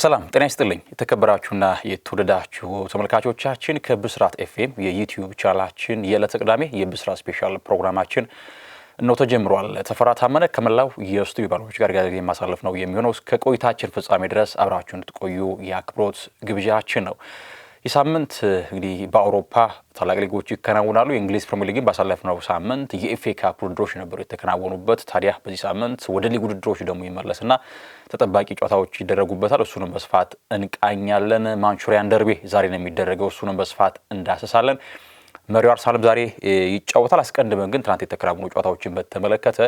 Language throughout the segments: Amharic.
ሰላም ጤና ይስጥልኝ የተከበራችሁና የተወደዳችሁ ተመልካቾቻችን ከብስራት ኤፍኤም የዩቲዩብ ቻናላችን የዕለተ ቅዳሜ የብስራት ስፔሻል ፕሮግራማችን ነው ተጀምሯል። ተፈራ ታመነ ከመላው የስቱዲዮ ባለሙያዎች ጋር የማሳለፍ ነው የሚሆነው። እስከ ቆይታችን ፍጻሜ ድረስ አብራችሁን እንድትቆዩ የአክብሮት ግብዣችን ነው። የሳምንት እንግዲህ በአውሮፓ ታላቅ ሊጎች ይከናወናሉ። የእንግሊዝ ፕሪሚየር ሊግን ባሳለፍነው ሳምንት የኤፍኤ ካፕ ውድድሮች ነበሩ የተከናወኑበት። ታዲያ በዚህ ሳምንት ወደ ሊግ ውድድሮች ደግሞ ይመለስና ተጠባቂ ጨዋታዎች ይደረጉበታል። እሱንም በስፋት እንቃኛለን። ማንቹሪያን ደርቤ ዛሬ ነው የሚደረገው። እሱንም በስፋት እንዳሰሳለን። መሪው አርሰናልም ዛሬ ይጫወታል። አስቀድመን ግን ትናንት የተከናወኑ ጨዋታዎችን በተመለከተ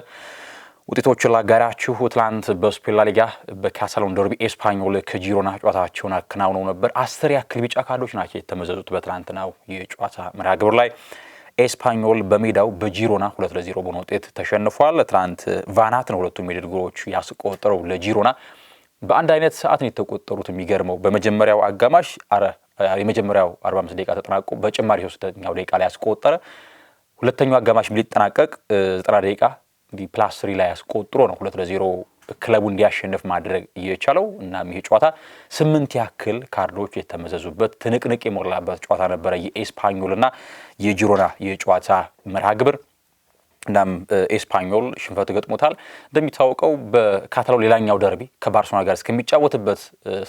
ውጤቶችን ላጋራችሁ። ትላንት በስፔን ላሊጋ በካታሎን ደርቢ ኤስፓኞል ከጂሮና ጨዋታቸውን አከናውነው ነበር። 10 ያክል ቢጫ ካርዶች ናቸው የተመዘዙት በትላንትናው የጨዋታ መርሃ ግብር ላይ። ኤስፓኞል በሜዳው በጂሮና 2-0 በሆነ ውጤት ተሸንፏል። ትላንት ቫናት ነው ሁለቱም የድል ጎሎች ያስቆጠረው ለጂሮና። በአንድ አይነት ሰዓት ነው የተቆጠሩት። የሚገርመው በመጀመሪያው አጋማሽ የመጀመሪያው 45 ደቂቃ ተጠናቆ በጭማሪ 3ኛው ደቂቃ ላይ ያስቆጠረ። ሁለተኛው አጋማሽ ሊጠናቀቅ 90 ደቂቃ ፕላስ 3 ላይ ያስቆጥሮ ነው 2-0 ክለቡ እንዲያሸንፍ ማድረግ እየቻለው። እናም ይሄ ጨዋታ 8 ያክል ካርዶች የተመዘዙበት ትንቅንቅ የሞላበት ጨዋታ ነበረ የኤስፓኞልና የጂሮና የጨዋታ መርሃ ግብር። እናም ኤስፓኞል ሽንፈት ገጥሞታል። እንደሚታወቀው በካታሎን ሌላኛው ደርቢ ከባርሴሎና ጋር እስከሚጫወትበት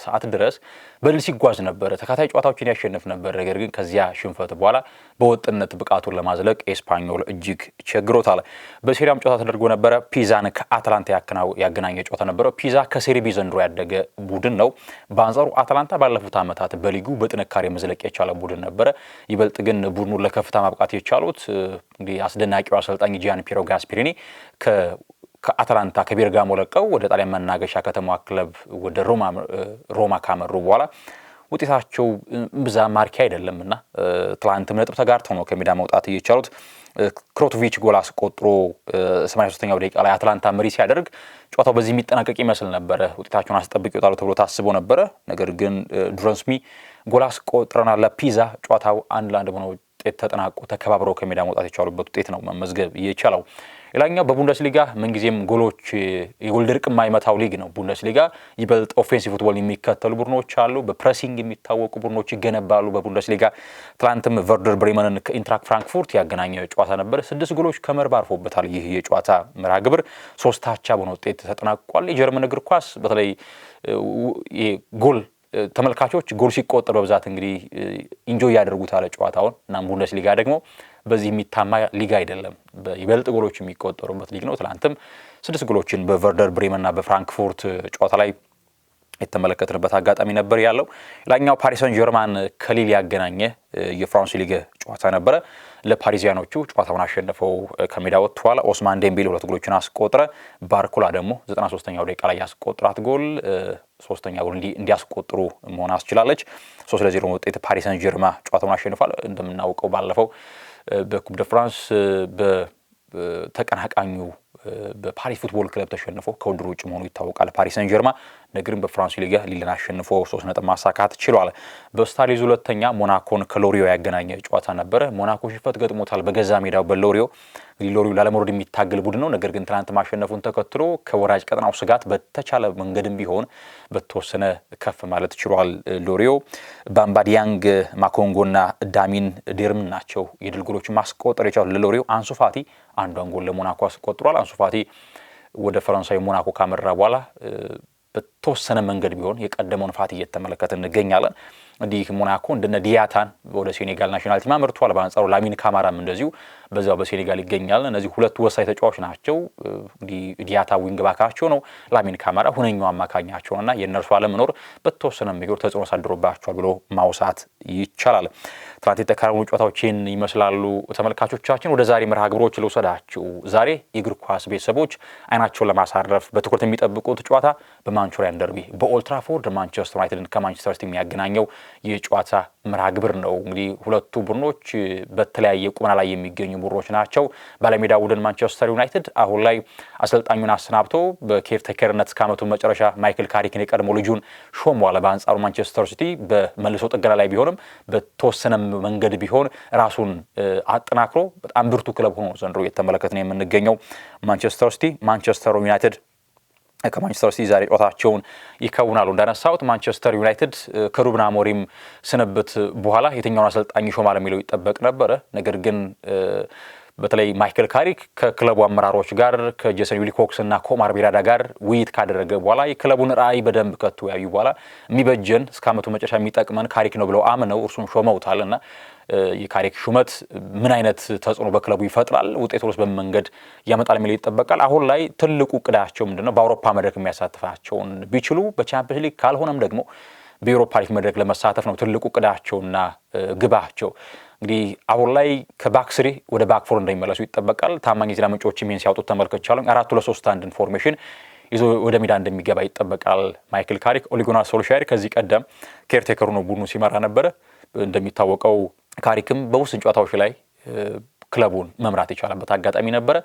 ሰዓት ድረስ በድል ሲጓዝ ነበር። ተከታታይ ጨዋታዎችን ያሸንፍ ነበር። ነገር ግን ከዚያ ሽንፈት በኋላ በወጥነት ብቃቱን ለማዝለቅ ኤስፓኞል እጅግ ቸግሮታል። በሴሪያም ጨዋታ ተደርጎ ነበረ። ፒዛን ከአትላንታ ያገናኘ ጨዋታ ነበረ። ፒዛ ከሴሪቢ ዘንድሮ ያደገ ቡድን ነው። በአንጻሩ አትላንታ ባለፉት ዓመታት በሊጉ በጥንካሬ መዝለቅ የቻለ ቡድን ነበረ። ይበልጥ ግን ቡድኑን ለከፍታ ማብቃት የቻሉት እንግዲህ አስደናቂው አሰልጣኝ ጂያን ፒሮ ጋስፔሪኒ ከአትላንታ ከቤርጋሞ ለቀው ወደ ጣሊያን መናገሻ ከተማዋ ክለብ ወደ ሮማ ካመሩ በኋላ ውጤታቸው ብዛም ማርኪ አይደለምና ትላንትም ነጥብ ተጋርተው ነው ከሜዳ መውጣት እየቻሉት። ክሮቶቪች ጎል አስቆጥሮ 83ኛው ደቂቃ ላይ አትላንታ መሪ ሲያደርግ ጨዋታው በዚህ የሚጠናቀቅ ይመስል ነበረ። ውጤታቸውን አስጠብቅ ይወጣሉ ተብሎ ታስቦ ነበረ። ነገር ግን ዱረንስሚ ጎል አስቆጥረናል ለፒዛ ጨዋታው 1-1 በሆነ ውጤት ተጠናቆ ተከባብረው ከሜዳ መውጣት የቻሉበት ውጤት ነው መመዝገብ የቻለው። ሌላኛው በቡንደስሊጋ ምንጊዜም ጎሎች የጎል ድርቅ የማይመታው ሊግ ነው ቡንደስሊጋ። ይበልጥ ኦፌንሲቭ ፉትቦል የሚከተሉ ቡድኖች አሉ። በፕሬሲንግ የሚታወቁ ቡድኖች ይገነባሉ በቡንደስሊጋ። ትላንትም ቨርደር ብሬመንን ከኢንትራክት ፍራንክፉርት ያገናኘ ጨዋታ ነበር። 6 ጎሎች ከመረብ አርፎበታል። ይህ የጨዋታ መርሃ ግብር 3-0 በሆነ ውጤት ተጠናቋል። የጀርመን እግር ኳስ በተለይ ጎል ተመልካቾች ጎል ሲቆጠር በብዛት እንግዲህ ኢንጆይ ያደርጉታል ጨዋታውን። እና ቡንደስሊጋ ደግሞ በዚህ የሚታማ ሊግ አይደለም። ይበልጥ ጎሎች የሚቆጠሩበት ሊግ ነው። ትላንትም 6 ጎሎችን በቨርደር ብሬመንና በፍራንክፉርት ጨዋታ ላይ የተመለከትንበት አጋጣሚ ነበር ያለው። ሌላኛው ፓሪስ ሰን ጀርማን ከሊል ያገናኘ የፍራንስ ሊግ ጨዋታ ነበረ። ለፓሪዚያኖቹ ጨዋታውን አሸንፈው ከሜዳ ወጥተዋል። ኦስማን ዴምቤሌ 2 ጎሎችን አስቆጥረ። ባርኮላ ደግሞ 93ኛው ደቂቃ ላይ ያስቆጥራት ጎል 3ኛ ጎል እንዲያስቆጥሩ መሆን አስችላለች። 3-0 ውጤት ፓሪስ ሰን ጀርማ ጨዋታውን አሸንፏል። እንደምናውቀው ባለፈው በኩፕ ደ ፍራንስ በተቀናቃኙ በፓሪስ ፉትቦል ክለብ ተሸንፎ ከውድድሩ ውጭ መሆኑ ይታወቃል ፓሪስ ሰን ጀርማ። ነገርም በፍራንስ ሊግ ሊልን አሸንፎ 3 ነጥብ ማሳካት ችሏል። በስታሊዝ ሁለተኛ ሞናኮን ከሎሪዮ ያገናኘ ጨዋታ ነበረ። ሞናኮ ሽንፈት ገጥሞታል በገዛ ሜዳው በሎሪዮ። ሎሪዮ ላለመውረድ የሚታገል ቡድን ነው። ነገር ግን ትናንት ማሸነፉን ተከትሎ ከወራጅ ቀጠናው ስጋት በተቻለ መንገድም ቢሆን በተወሰነ ከፍ ማለት ችሏል ሎሪዮ። ባምባዲያንግ ማኮንጎና ዳሚን ዴርም ናቸው የድል ጎሎችን ማስቆጠር የቻሉት ለሎሪዮ። አንሱ ፋቲ አንዷን ጎል ለሞናኮ አስቆጥሯል። አንሱ ፋቲ ወደ ፈረንሳይ ሞናኮ ካመራ በኋላ በተወሰነ መንገድ ቢሆን የቀደመውን ፋቲ እየተመለከትን እንገኛለን። እንዲህ ሞናኮ እንደነ ዲያታን ወደ ሴኔጋል ናሽናል ቲም አመርቷል። በአንጻሩ ላሚን ካማራም እንደዚሁ በዛው በሴኔጋል ይገኛል። እነዚህ ሁለት ወሳኝ ተጫዋቾች ናቸው። እንግዲህ ዲያታ ዊንግ ባካቸው ነው። ላሚን ካማራ ሁነኛው አማካኛቸውና የእነርሱ አለመኖር በተወሰነ መንገድ ተጽዕኖ አሳድሮባቸዋል ብሎ ማውሳት ይቻላል። ትናንት የተከናወኑ ጨዋታዎችን ይመስላሉ። ተመልካቾቻችን ወደ ዛሬ መርሃ ግብሮች ልውሰዳችሁ። ዛሬ የእግር ኳስ ቤተሰቦች አይናቸውን ለማሳረፍ በትኩረት የሚጠብቁት ጨዋታ በማንቹሪያን ደርቢ በኦልድ ትራፎርድ ማንቸስተር ዩናይትድን ከማንቸስተር ሲቲ የሚያገናኘው የጨዋታ መርሃ ግብር ነው። እንግዲህ ሁለቱ ቡድኖች በተለያየ ቁመና ላይ የሚገኙ ቡድኖች ናቸው። ባለሜዳ ቡድን ማንቸስተር ዩናይትድ አሁን ላይ አሰልጣኙን አሰናብቶ በኬርቴከርነት እስከ ዓመቱ መጨረሻ ማይክል ካሪክን የቀድሞ ልጁን ሾሟል። በአንጻሩ ማንቸስተር ሲቲ በመልሶ ጥገና ላይ ቢሆንም በተወሰነ መንገድ ቢሆን ራሱን አጠናክሮ በጣም ብርቱ ክለብ ሆኖ ዘንድሮ እየተመለከትን የምንገኘው ማንቸስተር ሲቲ ማንቸስተር ዩናይትድ ከማንቸስተር ሲቲ ዛሬ ጨዋታቸውን ይከውናሉ። እንዳነሳሁት ማንቸስተር ዩናይትድ ከሩበን አሞሪም ስንብት በኋላ የትኛውን አሰልጣኝ ይሾማል የሚለው ይጠበቅ ነበረ። ነገር ግን በተለይ ማይክል ካሪክ ከክለቡ አመራሮች ጋር ከጄሰን ዊሊኮክስ እና ከኦማር ቤራዳ ጋር ውይይት ካደረገ በኋላ የክለቡን ራዕይ በደንብ ከተወያዩ በኋላ የሚበጀን እስከ ዓመቱ መጨረሻ የሚጠቅመን ካሪክ ነው ብለው አምነው እርሱን ሾመውታልና የካሪክ ሹመት ምን አይነት ተጽዕኖ በክለቡ ይፈጥራል፣ ውጤቱስ በምን መንገድ ያመጣል የሚለው ይጠበቃል። አሁን ላይ ትልቁ ቅዳቸው ምንድነው? በአውሮፓ መድረክ የሚያሳትፋቸውን ቢችሉ በቻምፒየንስ ሊግ ካልሆነም ደግሞ በዩሮፓ ሊግ መድረክ ለመሳተፍ ነው ትልቁ ቅዳቸውና ግባቸው። እንግዲህ አሁን ላይ ከባክስሪ ወደ ባክፎር እንደሚመለሱ ይጠበቃል። ታማኝ የዜና ምንጮችም ይህን ሲያወጡት ተመልክቻለሁ። 4-2-3-1 ፎርሜሽን ይዞ ወደ ሜዳ እንደሚገባ ይጠበቃል ማይክል ካሪክ። ኦሌ ጉናር ሶልሻየር ከዚህ ቀደም ኬርቴከሩ ነው ቡድኑ ሲመራ ነበረ። እንደሚታወቀው ካሪክም በውስን ጨዋታዎች ላይ ክለቡን መምራት የቻለበት አጋጣሚ ነበረ።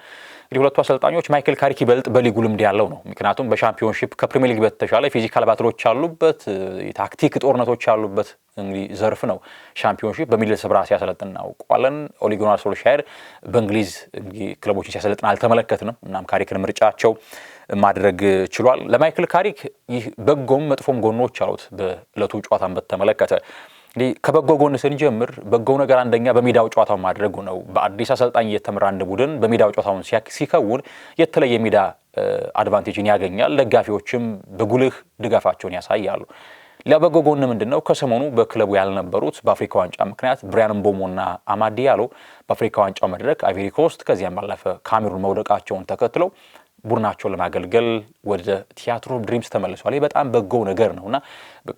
እንግዲህ ሁለቱ አሰልጣኞች ማይክል ካሪክ ይበልጥ በሊጉ ልምድ ያለው ነው። ምክንያቱም በሻምፒዮንሺፕ ከፕሪሚየር ሊግ በተሻለ ፊዚካል ባትሎች ያሉበት የታክቲክ ጦርነቶች ያሉበት እንግዲህ ዘርፍ ነው ሻምፒዮንሺፕ። በሚድልስብራ ሲያሰለጥን እናውቀዋለን። ኦሌ ጉናር ሶልሻየር በእንግሊዝ ክለቦችን ሲያሰለጥን አልተመለከትንም። እናም ካሪክን ምርጫቸው ማድረግ ችሏል። ለማይክል ካሪክ ይህ በጎም መጥፎም ጎኖች አሉት። በእለቱ ጨዋታን በተመለከተ እንግዲህ ከበጎ ጎን ስንጀምር በጎው ነገር አንደኛ በሜዳው ጨዋታው ማድረጉ ነው። በአዲስ አሰልጣኝ እየተመራ አንድ ቡድን በሜዳው ጨዋታውን ሲከውን የተለየ ሜዳ አድቫንቴጅን ያገኛል። ደጋፊዎችም በጉልህ ድጋፋቸውን ያሳያሉ። ለበጎ ጎን ምንድነው? ከሰሞኑ በክለቡ ያልነበሩት በአፍሪካ ዋንጫ ምክንያት ብራያን ምቦሞና አማድ ዲያሎ በአፍሪካ ዋንጫው መድረክ አይቮሪ ኮስት ከዚያም ባለፈ ካሜሩን መውደቃቸውን ተከትለው ቡድናቸውን ለማገልገል ወደ ቲያትር ኦፍ ድሪምስ ተመልሷል። ይህ በጣም በጎ ነገር ነውና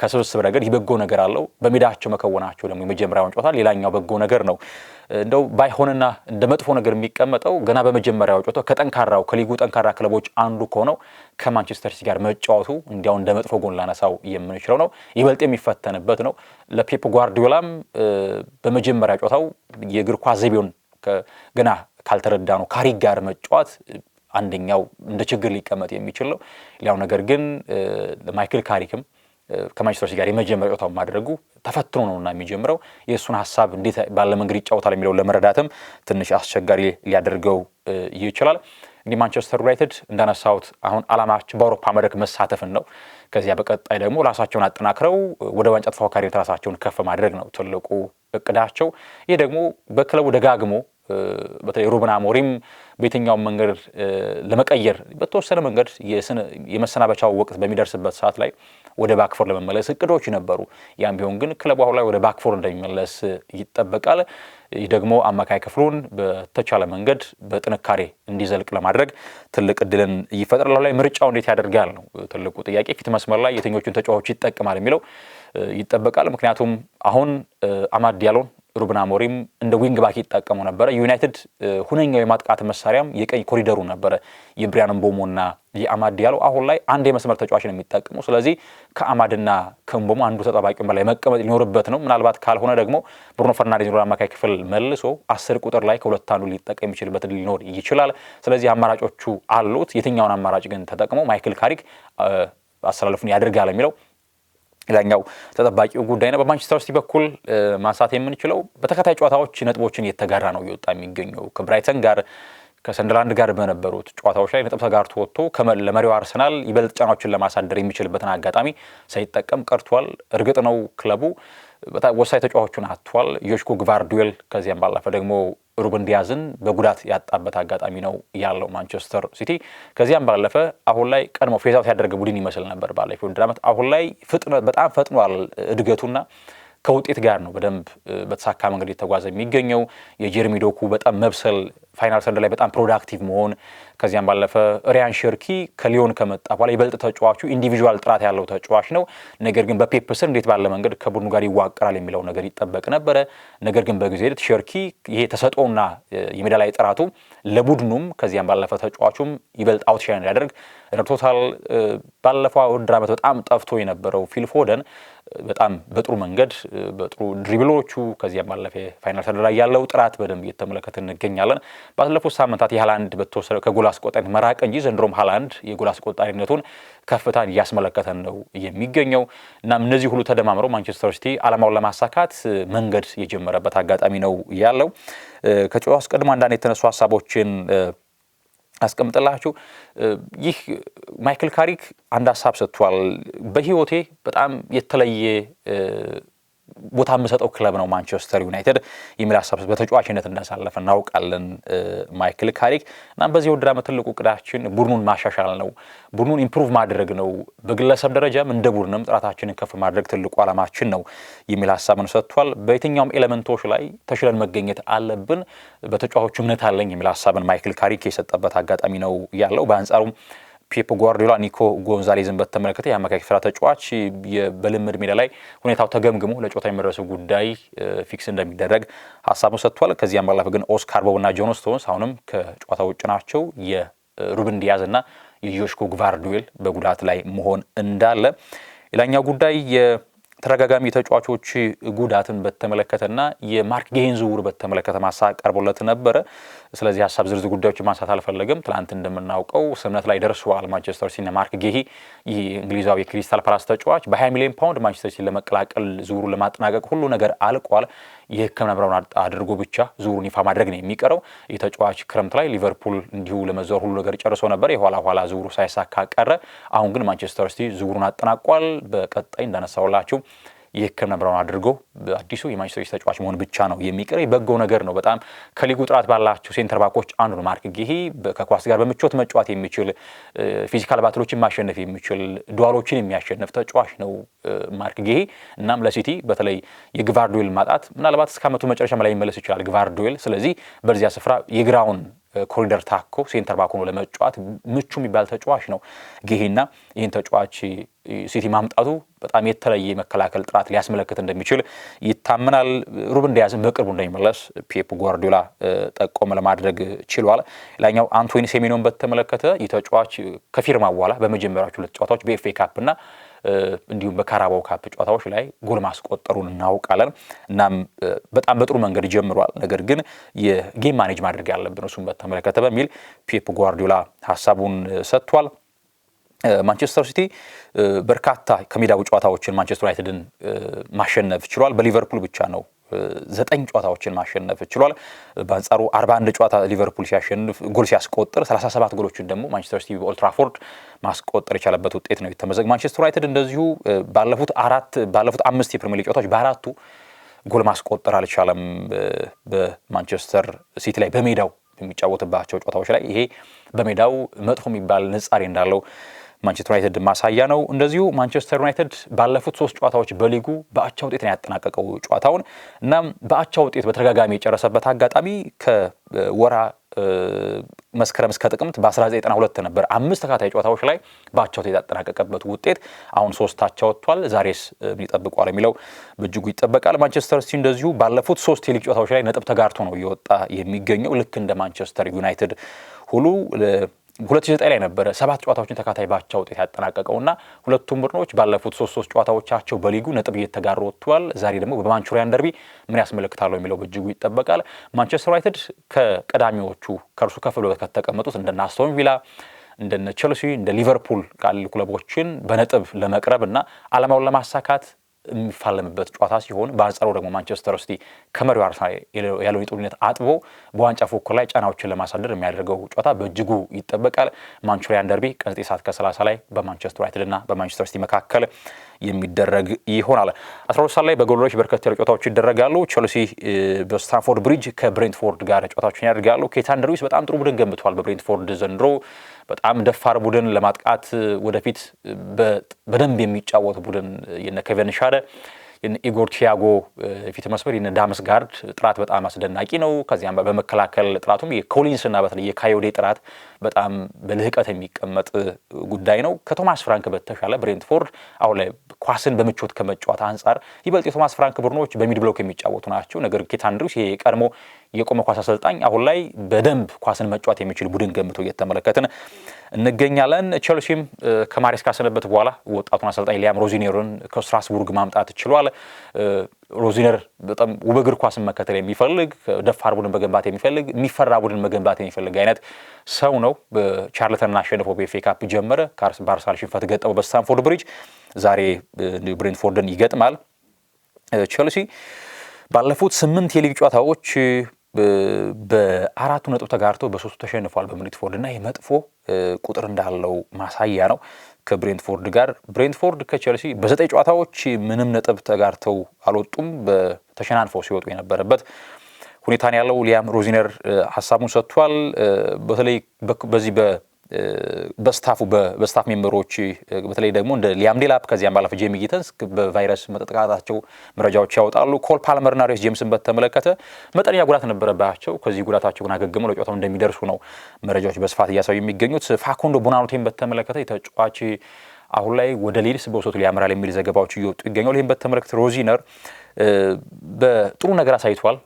ከስብስብ ረገድ በጎ ነገር አለው። በሜዳቸው መከወናቸው ደግሞ የመጀመሪያውን ጨዋታ ሌላኛው በጎ ነገር ነው። እንደው ባይሆንና እንደ መጥፎ ነገር የሚቀመጠው ገና በመጀመሪያው ጨዋታ ከጠንካራው ከሊጉ ጠንካራ ክለቦች አንዱ ከሆነው ከማንቸስተር ሲቲ ጋር መጫወቱ እንዲያው እንደ መጥፎ ጎን ላነሳው የምንችለው ነው። ይበልጥ የሚፈተንበት ነው። ለፔፕ ጓርዲዮላም በመጀመሪያ ጨዋታው የእግር ኳስ ዘይቤውን ገና ካልተረዳ ነው ካሪክ ጋር መጫወት አንደኛው እንደ ችግር ሊቀመጥ የሚችል ነው። ሌላው ነገር ግን ማይክል ካሪክም ከማንቸስተር ሲቲ ጋር የመጀመሪያ ጨዋታው ማድረጉ ተፈትኖ ነውና የሚጀምረው የእሱን ሀሳብ እንዴት ባለ መንገድ ይጫወታል የሚለው ለመረዳትም ትንሽ አስቸጋሪ ሊያደርገው ይችላል። እንግዲህ ማንቸስተር ዩናይትድ እንዳነሳሁት አሁን ዓላማቸው በአውሮፓ መድረክ መሳተፍን ነው። ከዚያ በቀጣይ ደግሞ ራሳቸውን አጠናክረው ወደ ዋንጫ ተፎካካሪነት ራሳቸውን ከፍ ማድረግ ነው ትልቁ እቅዳቸው። ይህ ደግሞ በክለቡ ደጋግሞ በተለይ ሩበን አሞሪም በየትኛው መንገድ ለመቀየር በተወሰነ መንገድ የመሰናበቻው ወቅት በሚደርስበት ሰዓት ላይ ወደ ባክፎር ለመመለስ እቅዶች ነበሩ። ያም ቢሆን ግን ክለቡ አሁን ላይ ወደ ባክፎር እንደሚመለስ ይጠበቃል። ይህ ደግሞ አማካይ ክፍሉን በተቻለ መንገድ በጥንካሬ እንዲዘልቅ ለማድረግ ትልቅ እድልን ይፈጥራል። ላይ ምርጫው እንዴት ያደርጋል ነው ትልቁ ጥያቄ። ፊት መስመር ላይ የትኞቹን ተጫዋቾች ይጠቀማል የሚለው ይጠበቃል። ምክንያቱም አሁን አማድ ዲያሎን ሩበን አሞሪም እንደ ዊንግ ባክ ይጠቀሙ ነበር። ዩናይትድ ሁነኛው የማጥቃት መሳሪያም የቀይ ኮሪደሩ ነበር የብራያን ምቦሞና የአማድ ዲያሎ። አሁን ላይ አንድ የመስመር ተጫዋች ነው የሚጠቀሙ። ስለዚህ ከአማድና ከምቦሞ አንዱ ተጠባቂውን በላይ መቀመጥ ሊኖርበት ነው። ምናልባት ካልሆነ ደግሞ ብሩኖ ፈርናንዴዝ ወደ አማካይ ክፍል መልሶ 10 ቁጥር ላይ ከሁለት አንዱ ሊጠቀም የሚችልበት ሊኖር ይችላል። ስለዚህ አማራጮቹ አሉት። የትኛውን አማራጭ ግን ተጠቅመው ማይክል ካሪክ አሰላለፉን ያደርጋል የሚለው ሌላኛው ተጠባቂው ጉዳይ ነው። በማንቸስተር ሲቲ በኩል ማንሳት የምንችለው በተከታታይ ጨዋታዎች ነጥቦችን እየተጋራ ነው እየወጣ የሚገኘው። ከብራይተን ጋር ከሰንደርላንድ ጋር በነበሩት ጨዋታዎች ላይ ነጥብ ተጋርቶ ወጥቶ ለመሪው አርሰናል ይበልጥ ጫናዎችን ለማሳደር የሚችልበትን አጋጣሚ ሳይጠቀም ቀርቷል። እርግጥ ነው ክለቡ በጣም ወሳኝ ተጫዋቾችን አጥቷል። ዮሽኮ ግቫርዲዮል ከዚያም ባለፈ ደግሞ ሩበን ዲያዝን በጉዳት ያጣበት አጋጣሚ ነው ያለው ማንቸስተር ሲቲ። ከዚያም ባለፈ አሁን ላይ ቀድሞ ፌዝ አውት ያደረገ ቡድን ይመስል ነበር ባለፈው ዓመት። አሁን ላይ በጣም ፈጥኗል እድገቱና ከውጤት ጋር ነው በደንብ በተሳካ መንገድ የተጓዘ የሚገኘው። የጀርሚ ዶኩ በጣም መብሰል፣ ፋይናል ሰርድ ላይ በጣም ፕሮዳክቲቭ መሆን፣ ከዚያም ባለፈ ሪያን ሸርኪ ከሊዮን ከመጣ በኋላ ይበልጥ ተጫዋቹ ኢንዲቪጁዋል ጥራት ያለው ተጫዋች ነው። ነገር ግን በፔፕ ስር እንዴት ባለ መንገድ ከቡድኑ ጋር ይዋቀራል የሚለው ነገር ይጠበቅ ነበረ። ነገር ግን በጊዜ ሂደት ሸርኪ ይሄ ተሰጥኦና የሜዳ ላይ ጥራቱ ለቡድኑም ከዚያም ባለፈ ተጫዋቹም ይበልጥ አውትሻይን ያደርግ ረድቶታል። ባለፈው ውድድር ዓመት በጣም ጠፍቶ የነበረው ፊል ፎደን በጣም በጥሩ መንገድ በጥሩ ድሪብሎቹ ከዚያም ባለፈ ፋይናል ሰርድ ላይ ያለው ጥራት በደንብ እየተመለከትን እንገኛለን። ባለፉት ሳምንታት የሃላንድ በተወሰነ ከጎል አስቆጣሪነት መራቅ እንጂ ዘንድሮም ሃላንድ የጎል አስቆጣሪነቱን ከፍታን እያስመለከተን ነው የሚገኘው። እናም እነዚህ ሁሉ ተደማምረው ማንቸስተር ሲቲ ዓላማውን ለማሳካት መንገድ የጀመረበት አጋጣሚ ነው ያለው። ከጨዋታው አስቀድሞ አንዳንድ የተነሱ ሀሳቦችን አስቀምጥላችሁ ይህ ማይክል ካሪክ አንድ ሐሳብ ሰጥቷል። በህይወቴ በጣም የተለየ ቦታ የምሰጠው ክለብ ነው ማንቸስተር ዩናይትድ የሚል ሐሳብ በተጫዋችነት እንዳሳለፈ እናውቃለን ማይክል ካሪክ። እና በዚህ ውድድር ዓመት ትልቁ ዕቅዳችን ቡድኑን ማሻሻል ነው፣ ቡድኑን ኢምፕሩቭ ማድረግ ነው፣ በግለሰብ ደረጃም እንደ ቡድንም ጥራታችንን ከፍ ማድረግ ትልቁ ዓላማችን ነው የሚል ሐሳብን ሰጥቷል። በየትኛውም ኤሌመንቶች ላይ ተሽለን መገኘት አለብን፣ በተጫዋቾቹ እምነት አለኝ የሚል ሐሳብን ማይክል ካሪክ የሰጠበት አጋጣሚ ነው ያለው። በአንጻሩም ፔፕ ጓርዲዮላ ኒኮ ጎንዛሌዝን በተመለከተ የአማካይ ክፍል ተጫዋች በልምድ ሜዳ ላይ ሁኔታው ተገምግሞ ለጨዋታ የሚደረሱ ጉዳይ ፊክስ እንደሚደረግ ሐሳቡን ሰጥቷል። ከዚያም ባለፈ ግን ኦስካር ቦብና ጆን ስቶንስ አሁንም ከጨዋታ ውጭ ናቸው። የሩበን ዲያዝ እና የጆሽኮ ግቫርዲዮል በጉዳት ላይ መሆን እንዳለ ሌላኛው ጉዳይ ተረጋጋሚ ተጫዋቾች ጉዳትን በተመለከተና የማርክ ጌሂን ዝውውር በተመለከተ ማሳብ ቀርቦለት ነበር። ስለዚህ ሐሳብ ዝርዝር ጉዳዮችን ማንሳት አልፈለገም። ትላንት እንደምናውቀው ስምምነት ላይ ደርሰዋል ማንቸስተር ሲቲና ማርክ ጌሂ ይህ እንግሊዛዊ የክሪስታል ፓላስ ተጫዋች በ20 ሚሊዮን ፓውንድ ማንቸስተር ሲቲ ለመቀላቀል ዝውውሩ ለማጠናቀቅ ሁሉ ነገር አልቋል። የሕክምና ምርመራውን አድርጎ ብቻ ዝውውሩን ይፋ ማድረግ ነው የሚቀረው። የተጫዋች ክረምት ላይ ሊቨርፑል እንዲሁ ለመዘዋወር ሁሉ ነገር ጨርሶ ነበር። የኋላ ዝውውሩ ሳይሳካ ቀረ። አሁን ግን ማንቸስተር ሲቲ ዝውውሩን አጠናቋል። በቀጣይ እንዳነሳውላችሁ የሕክምና ምርመራውን አድርጎ አዲሱ የማንቸስተር ሲቲ ተጫዋች መሆን ብቻ ነው የሚቀር። የበጎ ነገር ነው። በጣም ከሊጉ ጥራት ባላቸው ሴንተር ባኮች አንዱ ነው ማርክ ጌሂ። ከኳስ ጋር በምቾት መጫወት የሚችል ፊዚካል ባትሎችን ማሸነፍ የሚችል ዱዋሎችን የሚያሸንፍ ተጫዋች ነው ማርክ ጌሂ። እናም ለሲቲ በተለይ የግቫርዲዮል ማጣት ምናልባት እስከ ዓመቱ መጨረሻ ላይ ይመለስ ይችላል ግቫርዲዮል። ስለዚህ በዚያ ስፍራ የግራውን ኮሪደር ታኮ ሴንተር ባክ ሆኖ ለመጫወት ምቹ የሚባል ተጫዋች ነው ጌሂና ይህን ተጫዋች ሲቲ ማምጣቱ በጣም የተለየ መከላከል ጥራት ሊያስመለክት እንደሚችል ይታመናል። ሩበን ዲያዝን በቅርቡ እንደሚመለስ ፔፕ ጓርዲዮላ ጠቆም ለማድረግ ችሏል። ሌላኛው አንቶኒ ሴሜኒዮን በተመለከተ ይህ ተጫዋች ከፊርማ በኋላ በመጀመሪያዎቹ 2 ጨዋታዎች በኤፍኤ ካፕ እና እንዲሁም በካራባው ካፕ ጨዋታዎች ላይ ጎል ማስቆጠሩን እናውቃለን። እናም በጣም በጥሩ መንገድ ጀምሯል። ነገር ግን የጌም ማኔጅ ማድረግ ያለብን እሱን በተመለከተ በሚል ፔፕ ጓርዲዮላ ሐሳቡን ሰጥቷል። ማንቸስተር ሲቲ በርካታ ከሜዳው ጨዋታዎችን ማንቸስተር ዩናይትድን ማሸነፍ ችሏል። በሊቨርፑል ብቻ ነው 9 ጨዋታዎችን ማሸነፍ ችሏል። በአንጻሩ 41 ጨዋታ ሊቨርፑል ሲያሸንፍ ጎል ሲያስቆጥር 37 ጎሎችን ደግሞ ማንቸስተር ሲቲ በኦልድ ትራፎርድ ማስቆጠር የቻለበት ውጤት ነው የተመዘገበው። ማንቸስተር ዩናይትድ እንደዚሁ ባለፉት 5 የፕሪሚየር ሊግ ጨዋታዎች በአራቱ ጎል ማስቆጠር አልቻለም። በማንቸስተር ሲቲ ላይ በሜዳው የሚጫወትባቸው ጨዋታዎች ላይ ይሄ በሜዳው መጥፎ የሚባል ንጻሬ እንዳለው ማንቸስተር ዩናይትድ ማሳያ ነው። እንደዚሁ ማንቸስተር ዩናይትድ ባለፉት 3 ጨዋታዎች በሊጉ በአቻ ውጤት ነው ያጠናቀቀው ጨዋታውን። እናም በአቻ ውጤት በተደጋጋሚ የጨረሰበት አጋጣሚ ከወራ መስከረም እስከ ጥቅምት በ1992 ነበር። 5 ተከታታይ ጨዋታዎች ላይ በአቻ ውጤት ያጠናቀቀበት ውጤት አሁን 3 አቻ ወጥቷል። ዛሬስ ምን ይጠብቋል የሚለው በእጅጉ ይጠበቃል። ማንቸስተር ሲቲ እንደዚሁ ባለፉት 3 የሊግ ጨዋታዎች ላይ ነጥብ ተጋርቶ ነው እየወጣ የሚገኘው ልክ እንደ ማንቸስተር ዩናይትድ ሁሉ 2009 ላይ ነበረ 7 ጨዋታዎችን ተከታታይ ባቻ ውጤት ያጠናቀቀውና ሁለቱም ቡድኖች ባለፉት 3 ጨዋታዎቻቸው በሊጉ ነጥብ እየተጋሩ ወጥተዋል። ዛሬ ደግሞ በማንቹሪያን ደርቢ ምን ያስመለክታሉ የሚለው በእጅጉ ይጠበቃል። ማንቸስተር ዩናይትድ ከቀዳሚዎቹ ከእርሱ ከፍ ብለው ከተቀመጡት እንደነ አስቶን ቪላ እንደነ ቼልሲ እንደ ሊቨርፑል ካሉ ክለቦችን በነጥብ ለመቅረብ እና ዓላማውን ለማሳካት የሚፋለምበት ጨዋታ ሲሆን በአንጻሩ ደግሞ ማንቸስተር ሲቲ ከመሪው አርሰናል ያለውን ጦርነት አጥቦ በዋንጫ ፉክክር ላይ ጫናዎችን ለማሳደር የሚያደርገው ጨዋታ በእጅጉ ይጠበቃል። ማንቹሪያን ደርቢ ቀን 9:30 ላይ በማንቸስተር ዩናይትድ እና በማንቸስተር ሲቲ መካከል የሚደረግ ይሆናል። 12 ሰዓት ላይ በጎሎች በርከት ያሉ ጨዋታዎች ይደረጋሉ። ቼልሲ በስታንፎርድ ብሪጅ ከብሬንትፎርድ ጋር ጨዋታዎችን ያደርጋሉ። ኬታን ደርዊስ በጣም ጥሩ ቡድን ገንብቷል። በብሬንትፎርድ ዘንድሮ በጣም ደፋር ቡድን ለማጥቃት ወደፊት በደንብ የሚጫወት ቡድን የነ ኬቨን ሻደ ኢጎር ቲያጎ ፊት መስመር የነ ዳምስጋርድ ጥራት በጣም አስደናቂ ነው። ከዚያም በመከላከል ጥራቱም የኮሊንስ እና በተለይ የካዮዴ ጥራት በጣም በልህቀት የሚቀመጥ ጉዳይ ነው። ከቶማስ ፍራንክ በተሻለ ብሬንትፎርድ አሁን ላይ ኳስን በምቾት ከመጫወት አንጻር ይበልጥ የቶማስ ፍራንክ ቡድኖች በሚድ ብሎክ የሚጫወቱ ናቸው። ነገር ግን ኬታን ደርዊስ የቀድሞ የቆመ ኳስ አሰልጣኝ አሁን ላይ በደንብ ኳስን መጫወት የሚችል ቡድን ገምቶ እየተመለከትን እንገኛለን። ቼልሲም ከማሬስካ ሰነበት በኋላ ወጣቱን አሰልጣኝ ሊያም ሮዚኔርን ከስትራስቡርግ ማምጣት ችሏል። ሮዚነር በጣም ውብ እግር ኳስን መከተል የሚፈልግ ደፋር ቡድን መገንባት የሚፈልግ የሚፈራ ቡድን መገንባት የሚፈልግ አይነት ሰው ነው። በቻርልተንን አሸንፎ በኤፍኤ ካፕ ጀመረ። በአርሰናል ሽንፈት ገጠመው በስታንፎርድ ብሪጅ። ዛሬ ብሬንትፎርድን ይገጥማል። ቼልሲ ባለፉት 8 የሊግ ጨዋታዎች በአራቱ ነጥብ ተጋርቶ በሶስቱ ተሸንፏል በብሬንትፎርድ እና የመጥፎ ቁጥር እንዳለው ማሳያ ነው። ከብሬንትፎርድ ጋር ብሬንትፎርድ ከቼልሲ በ9 ጨዋታዎች ምንም ነጥብ ተጋርተው አልወጡም። በተሸናንፈው ሲወጡ የነበረበት ሁኔታ ነው ያለው። ሊያም ሮዚነር ሐሳቡን ሰጥቷል። በተለይ በዚህ በስታፍ ሜምበሮች በተለይ ደግሞ እንደ ሊያም ዴላፕ ከዚያም ባለፈ ጄሚ ጊተንስ በቫይረስ መጠቃታቸው መረጃዎች ያወጣሉ። ኮል ፓልመርና ሬስ ጄምስን በተመለከተ መጠነኛ ጉዳት ነበረባቸው። ከዚህ ጉዳታቸው ግን አገግመው ለጨዋታው እንደሚደርሱ ነው መረጃዎች በስፋት እያሳዩ የሚገኙት። ፋኩንዶ ቡናኖቴን በተመለከተ የተጫዋች አሁን ላይ ወደ ሊድስ በውሰቱ ሊያመራል የሚል ዘገባዎች እየወጡ ይገኛሉ። ይህም በተመለከተ ሮዚነር በጥሩ ነገር አሳይቷል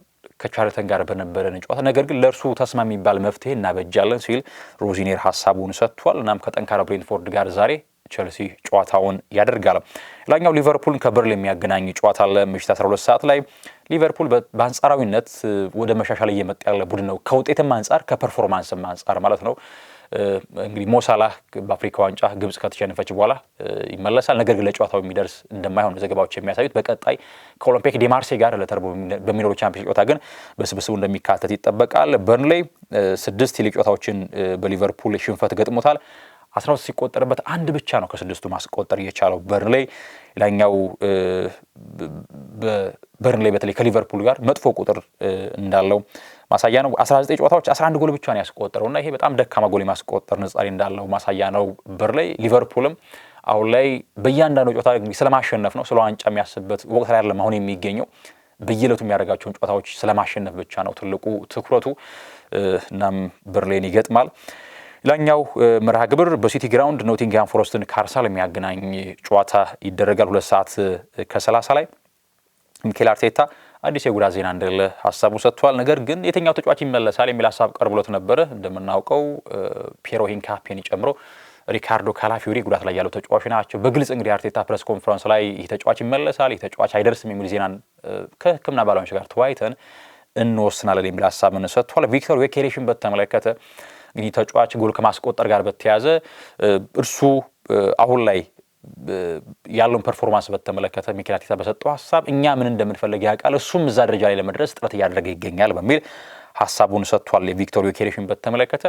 ከቻርልተን ጋር በነበረን ጨዋታ፣ ነገር ግን ለእርሱ ተስማሚ የሚባል መፍትሄ እናበጃለን ሲል ሮዚኔር ሐሳቡን ሰጥቷል። እናም ከጠንካራ ብሬንትፎርድ ጋር ዛሬ ቸልሲ ጨዋታውን ያደርጋል። ሌላኛው ሊቨርፑልን ከበርንሌይ የሚያገናኝ ጨዋታ አለ ምሽት 12 ሰዓት ላይ። ሊቨርፑል በአንጻራዊነት ወደ መሻሻል እየመጣ ያለ ቡድን ነው፣ ከውጤትም አንጻር ከፐርፎርማንስም አንጻር ማለት ነው። እንግዲህ ሞሳላህ በአፍሪካ ዋንጫ ግብጽ ከተሸነፈች በኋላ ይመለሳል። ነገር ግን ለጨዋታው የሚደርስ እንደማይሆን ዘገባዎች የሚያሳዩት በቀጣይ ከኦሎምፒክ ዲማርሴ ጋር ለተርቦ በሚኖሩ ቻምፒዮንስ ጨዋታ ግን በስብስቡ እንደሚካተት ይጠበቃል። በርንሌይ 6 የሊግ ጨዋታዎችን በሊቨርፑል ሽንፈት ገጥሞታል። 12 ሲቆጠርበት አንድ ብቻ ነው ከስድስቱ ማስቆጠር የቻለው በርንሌይ። ሌላኛው በርንሌይ በተለይ ከሊቨርፑል ጋር መጥፎ ቁጥር እንዳለው ማሳያ ነው። 19 ጨዋታዎች 11 ጎል ብቻ ነው ያስቆጠረውና ይሄ በጣም ደካማ ጎል የማስቆጠር ንጻሬ እንዳለው ማሳያ ነው በርንሌይ። ሊቨርፑልም አሁን ላይ በእያንዳንዱ ጨዋታ ስለማሸነፍ ነው፣ ስለ ዋንጫ የሚያስብበት ወቅት ላይ አይደለም አሁን የሚገኘው። በየዕለቱ የሚያደርጋቸውን ጨዋታዎች ስለማሸነፍ ብቻ ነው ትልቁ ትኩረቱ። እናም በርንሌይን ይገጥማል። ሌላኛው መርሃ ግብር በሲቲ ግራውንድ ኖቲንግሃም ፎረስትን ከአርሰናል የሚያገናኝ ጨዋታ ይደረጋል 2 ሰዓት ከ30 ላይ። ሚኬል አርቴታ አዲስ የጉዳት ዜና እንደሌለ ሀሳቡ ሰጥቷል። ነገር ግን የትኛው ተጫዋች ይመለሳል የሚል ሀሳብ ቀርብሎት ነበረ። እንደምናውቀው ፒየሮ ሂንካፒን ጨምሮ ሪካርዶ ካላፊዮሪ ጉዳት ላይ ያሉ ተጫዋች ናቸው። በግልጽ እንግዲህ አርቴታ ፕሬስ ኮንፈረንስ ላይ ይህ ተጫዋች ይመለሳል፣ ይህ ተጫዋች አይደርስም የሚል ዜናን ከሕክምና ባለሙያዎች ጋር ተወያይተን እንወስናለን የሚል ሀሳብን ሰጥቷል። ቪክቶር ዮኬሬሽን በተመለከተ እንግዲህ ተጫዋች ጎል ከማስቆጠር ጋር በተያያዘ እርሱ አሁን ላይ ያለውን ፐርፎርማንስ በተመለከተ ሚኬል አርቴታ በሰጠው ሀሳብ እኛ ምን እንደምንፈልግ ያውቃል፣ እሱም እዛ ደረጃ ላይ ለመድረስ ጥረት እያደረገ ይገኛል በሚል ሀሳቡን ሰጥቷል የቪክቶር ዮኬሬሽን በተመለከተ።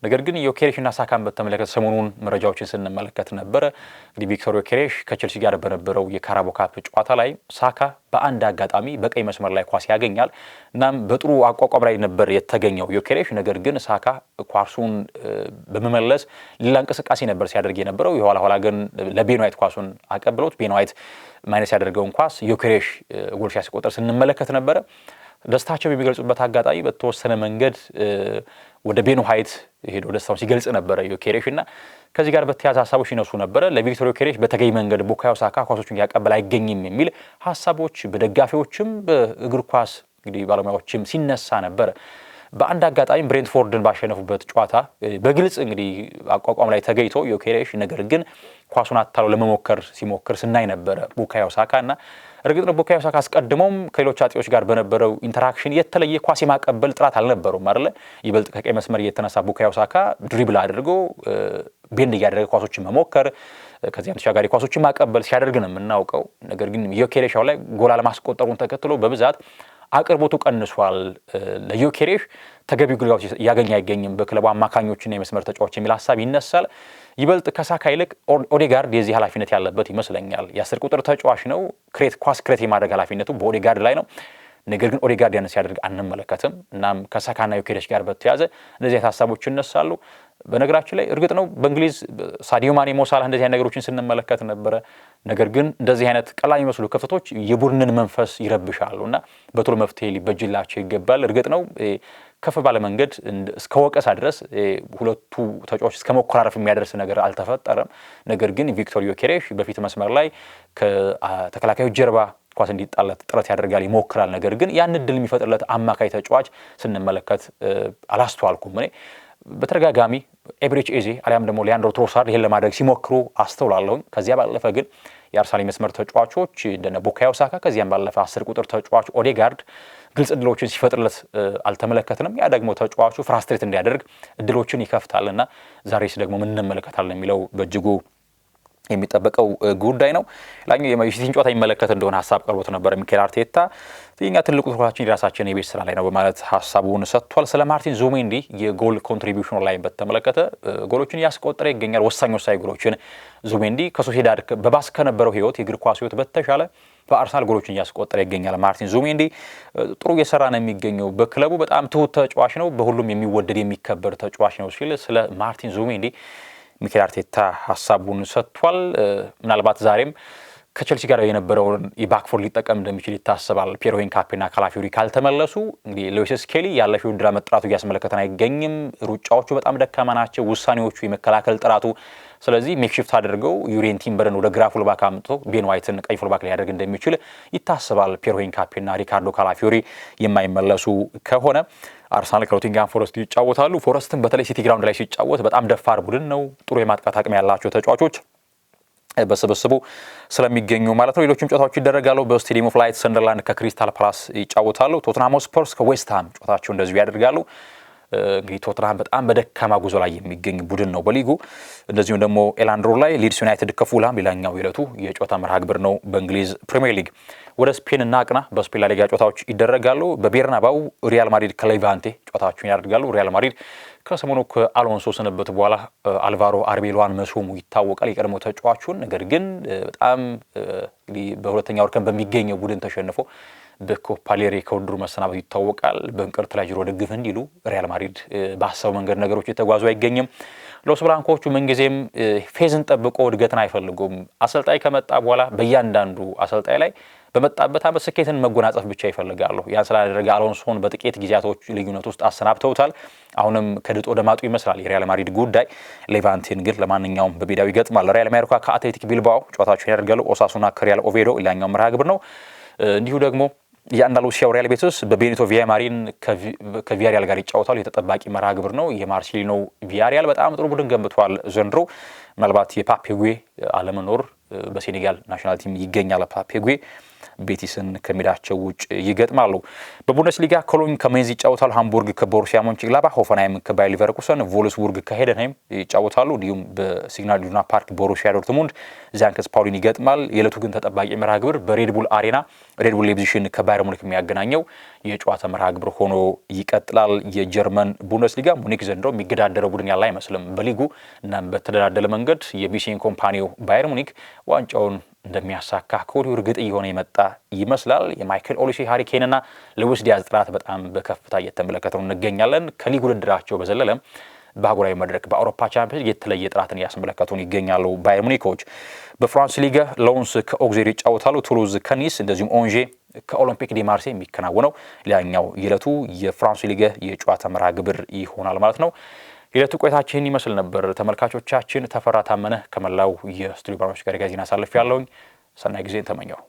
ነገር ግን ዮኬሬሽና ሳካን በተመለከተ ሰሞኑን መረጃዎችን ስንመለከት ነበረ። እንግዲህ ቪክቶር ዮኬሬሽ ከቼልሲ ጋር በነበረው የካራቦ ካፕ ጨዋታ ላይ ሳካ በአንድ አጋጣሚ በቀይ መስመር ላይ ኳስ ያገኛል። እናም በጥሩ አቋቋም ላይ ነበር የተገኘው ዮኬሬሽ። ነገር ግን ሳካ ኳሱን በመመለስ ሌላ እንቅስቃሴ ነበር ሲያደርግ የነበረው። የኋላ ኋላ ግን ለቤን ዋይት ኳሱን አቀብሎት ቤን ዋይት ማይነስ ያደርገውን ኳስ ዮኬሬሽ ጎል ሲያስቆጥር ስንመለከት ነበረ። ደስታቸው የሚገልጹበት አጋጣሚ በተወሰነ መንገድ ወደ ቤን ዋይት ሄዶ ደስታውን ሲገልጽ ነበረ ዮኬሬሽ እና ከዚህ ጋር በተያያዘ ሀሳቦች ይነሱ ነበረ። ለቪክቶር ዮኬሬሽ በተገኝ መንገድ ቡካዮ ሳካ ኳሶቹን ያቀበል አይገኝም የሚል ሀሳቦች በደጋፊዎችም በእግር ኳስ እንግዲህ ባለሙያዎችም ሲነሳ ነበረ። በአንድ አጋጣሚ ብሬንትፎርድን ባሸነፉበት ጨዋታ በግልጽ እንግዲህ አቋቋም ላይ ተገኝቶ ዮኬሬሽ ነገር ግን ኳሱን አታለው ለመሞከር ሲሞክር ስናይ ነበረ ቡካዮ ሳካ እና እርግጥ ነው ቡካዮ ሳካ አስቀድሞም ከሌሎች አጥቂዎች ጋር በነበረው ኢንተራክሽን የተለየ ኳስ የማቀበል ጥራት አልነበረውም አይደለ። ይበልጥ ከቀይ መስመር እየተነሳ ቡካዮ ሳካ ድሪብል አድርጎ ቤንድ እያደረገ ኳሶችን መሞከር ከዚያም ተሻጋሪ ኳሶችን ማቀበል ሲያደርግ ነው የምናውቀው። ነገር ግን ዮኬሬሽ ላይ ጎል አለማስቆጠሩን ተከትሎ በብዛት አቅርቦቱ ቀንሷል። ለዮኬሬሽ ተገቢው ግልጋሎት እያገኘ አይገኝም በክለቡ አማካኞችና የመስመር ተጫዋች የሚል ሀሳብ ይነሳል። ይበልጥ ከሳካ ይልቅ ኦዴጋርድ የዚህ ኃላፊነት ያለበት ይመስለኛል። የ10 ቁጥር ተጫዋች ነው። ኳስ ክሬት የማድረግ ኃላፊነቱ በኦዴጋርድ ላይ ነው። ነገር ግን ኦዴጋርድ ያን ሲያደርግ አንመለከትም። እናም ከሳካና ዮኬሬሽ ጋር በተያያዘ እንደዚህ አይነት ሀሳቦች ይነሳሉ። በነገራችን ላይ እርግጥ ነው በእንግሊዝ ሳዲዮ ማኔ፣ ሞሳላህ እንደዚህ አይነት ነገሮችን ስንመለከት ነበረ። ነገር ግን እንደዚህ አይነት ቀላል የሚመስሉ ክፍተቶች የቡድንን መንፈስ ይረብሻሉ እና በቶሎ መፍትሄ ሊበጅላቸው ይገባል። እርግጥ ነው ከፍ ባለ መንገድ እስከ ወቀሳ ድረስ ሁለቱ ተጫዋቾች እስከ መኮራረፍ የሚያደርስ ነገር አልተፈጠረም። ነገር ግን ቪክቶር ዮኬሬሽ በፊት መስመር ላይ ከተከላካዩ ጀርባ ኳስ እንዲጣለት ጥረት ያደርጋል፣ ይሞክራል። ነገር ግን ያን እድል የሚፈጥርለት አማካይ ተጫዋች ስንመለከት አላስተዋልኩም። እኔ በተደጋጋሚ ኤብሬች ኤዜ አሊያም ደግሞ ሊያንድሮ ትሮሳርድ ይሄን ለማድረግ ሲሞክሩ አስተውላለሁ። ከዚያ ባለፈ ግን የአርሰናል መስመር ተጫዋቾች እንደነ ቡካዮ ሳካ ከዚያም ባለፈ 10 ቁጥር ተጫዋች ኦዴጋርድ ግልጽ እድሎችን ሲፈጥርለት አልተመለከትንም። ያ ደግሞ ተጫዋቹ ፍራስትሬት እንዲያደርግ እድሎችን ይከፍታልና ዛሬስ ደግሞ ምን እንመለከታለን የሚለው በእጅጉ የሚጠበቀው ጉዳይ ነው። ላኛው የሲቲን ጨዋታ የሚመለከት እንደሆነ ሐሳብ ቀርቦት ነበር ሚኬል አርቴታ። የኛ ትልቁ ትኩረታችን የራሳችን የቤት ስራ ላይ ነው በማለት ሐሳቡን ሰጥቷል። ስለ ማርቲን ዙቢሜንዲ የጎል ኮንትሪቢዩሽን ላይ በተመለከተ ጎሎችን ያስቆጠረ ይገኛል። ወሳኝ ጎሎችን ዙቢሜንዲ ከሶሲዳድ በባስ ከነበረው ህይወት የእግር ኳስ ህይወት በተሻለ በአርሰናል ጎሎችን ያስቆጠረ ይገኛል። ማርቲን ዙቢሜንዲ ጥሩ እየሰራ ነው የሚገኘው። በክለቡ በጣም ትሁት ተጫዋች ነው፣ በሁሉም የሚወደድ የሚከበር ተጫዋች ነው ሲል ስለ ማርቲን ዙቢሜንዲ ሚኬል አርቴታ ሐሳቡን ሰጥቷል። ምናልባት ዛሬም ከቸልሲ ጋር የነበረውን የባክፎርድ ሊጠቀም እንደሚችል ይታሰባል። ፒየር ሂንካፒና ካላፊዮሪ ካልተመለሱ እንግዲህ ሉዊስ ስኬሊ ያለፈው ድራ መጥራቱ እያስመለከተን አይገኝም። ሩጫዎቹ በጣም ደካማ ናቸው፣ ውሳኔዎቹ፣ የመከላከል ጥራቱ። ስለዚህ ሜክሺፍት አድርገው ዩሪየን ቲምበርን ወደ ግራ ፉልባክ አምጥቶ ቤን ዋይትን ቀይ ፉልባክ ላይ ያደርግ እንደሚችል ይታሰባል። ፒየር ሂንካፒና ሪካርዶ ካላፊዮሪ የማይመለሱ ከሆነ አርሰናል ከኖቲንግሃም ፎረስት ይጫወታሉ። ፎረስትን በተለይ ሲቲ ግራውንድ ላይ ሲጫወት በጣም ደፋር ቡድን ነው። ጥሩ የማጥቃት አቅም ያላቸው ተጫዋቾች በስብስቡ ስለሚገኙ ማለት ነው። ሌሎችም ጨዋታዎች ይደረጋሉ። በስቴዲየም ኦፍ ላይት ሰንደርላንድ ከክሪስታል ፓላስ ይጫወታሉ። ቶተንሃም ስፐርስ ከዌስትሃም ጨዋታቸው እንደዚሁ ያደርጋሉ። እንግዲህ ቶተንሃም በጣም በደካማ ጉዞ ላይ የሚገኝ ቡድን ነው በሊጉ። እንደዚሁም ደግሞ ኤላንድሮ ላይ ሊድስ ዩናይትድ ከፉልሃም ሌላኛው የዕለቱ የጨዋታ መርሃ ግብር ነው በእንግሊዝ ፕሪሚየር ሊግ። ወደ ስፔን እናቅና። በስፔን ላሊጋ ጨዋታዎች ይደረጋሉ። በቤርናባው ሪያል ማድሪድ ከሌቫንቴ ጨዋታቸውን ያደርጋሉ። ሪያል ማድሪድ ከሰሞኑ ከአሎንሶ ስንበት በኋላ አልቫሮ አርቤሎዋን መሾሙ ይታወቃል፣ የቀድሞ ተጫዋቹን። ነገር ግን በጣም እንግዲህ በሁለተኛው እርከን በሚገኘው ቡድን ተሸንፎ በኮፓ ዴል ከውድድሩ መሰናበቱ ይታወቃል። በእንቅርት ላይ ጆሮ ደግፍ እንዲሉ ሪያል ማድሪድ ባሰበው መንገድ ነገሮች የተጓዙ አይገኝም። ሎስ ብላንኮቹ ምንጊዜም ፌዝን ጠብቆ እድገትን አይፈልጉም። አሰልጣኝ ከመጣ በኋላ በእያንዳንዱ አሰልጣኝ ላይ በመጣበት ዓመት ስኬትን መጎናጸፍ ብቻ ይፈልጋሉ። ያን ስላደረገ አሎንሶን በጥቂት ጊዜያቶች ልዩነት ውስጥ አሰናብተውታል። አሁንም ከድጦ ወደ ማጡ ይመስላል የሪያል ማድሪድ ጉዳይ። ሌቫንቴን ግን ለማንኛውም በሜዳው ይገጥማል። ሪያል ማዮርካ ከአትሌቲክ ቢልባኦ ጨዋታቸውን ያደርጋሉ። ኦሳሱና ከሪያል ኦቬዶ ሌላኛው መርሃ ግብር ነው። እንዲሁ ደግሞ የአንዳሉሲያው ሪያል ቤቲስ በቤኒቶ ቪያማሪን ከቪያሪያል ጋር ይጫወታሉ። የተጠባቂ መርሃ ግብር ነው። የማርሴሊኖ ቪያሪያል በጣም ጥሩ ቡድን ገንብቷል ዘንድሮ። ምናልባት የፓፔ ጉዌ አለመኖር በሴኔጋል ናሽናል ቲም ይገኛል። ፓፔ ጉዌ ቤቲስን ከሜዳቸው ውጭ ይገጥማሉ። በቡንደስሊጋ ኮሎኝ ከሜንዝ ይጫወታሉ። ሃምቡርግ ከቦሩሲያ ሞንቸንግላባ፣ ሆፈንሃይም ከባየር ሊቨርኩሰን፣ ቮልስቡርግ ከሄደንሃይም ይጫወታሉ። እንዲሁም በሲግናል ኢዱና ፓርክ ቦሩሲያ ዶርትሙንድ ዛንክስ ፓውሊን ይገጥማል። የዕለቱ ግን ተጠባቂ መርሃ ግብር በሬድቡል አሬና ሬድቡል ሌፕዚግን ከባየር ሙኒክ የሚያገናኘው የጨዋታ መርሃ ግብር ሆኖ ይቀጥላል። የጀርመን ቡንደስሊጋ ሙኒክ ዘንድሮ የሚገዳደረው ቡድን ያለ አይመስልም በሊጉ። እናም በተደላደለ መንገድ የቢሲን ኮምፓኒው ባየር ሙኒክ ዋንጫውን እንደሚያሳካ ከወዲሁ እርግጥ እየሆነ የመጣ ይመስላል። የማይክል ኦሊሴ ሃሪኬንና ሉዊስ ዲያዝ ጥራት በጣም በከፍታ እየተመለከተው እንገኛለን። ከሊግ ውድድራቸው በዘለለም በአህጉራዊ መድረክ በአውሮፓ ቻምፒየንስ የተለየ ጥራትን እያስመለከቱን ይገኛሉ። ባየር ሙኒኮች በፍራንስ ሊጋ ሎንስ ከኦግዜር ይጫወታሉ። ቱሉዝ ከኒስ እንደዚሁም ኦንዤ ከኦሎምፒክ ዲ ማርሴይ የሚከናወነው ሌላኛው የዕለቱ የፍራንስ ሊጋ የጨዋታ መርሃ ግብር ይሆናል ማለት ነው። የዕለቱ ቆይታችን ይመስል ነበር። ተመልካቾቻችን ተፈራ ታመነ ከመላው የስቱዲዮ ባለሙያዎች ጋር ጋዜና አሳልፍ ያለውኝ ሰናይ ጊዜ ተመኘው።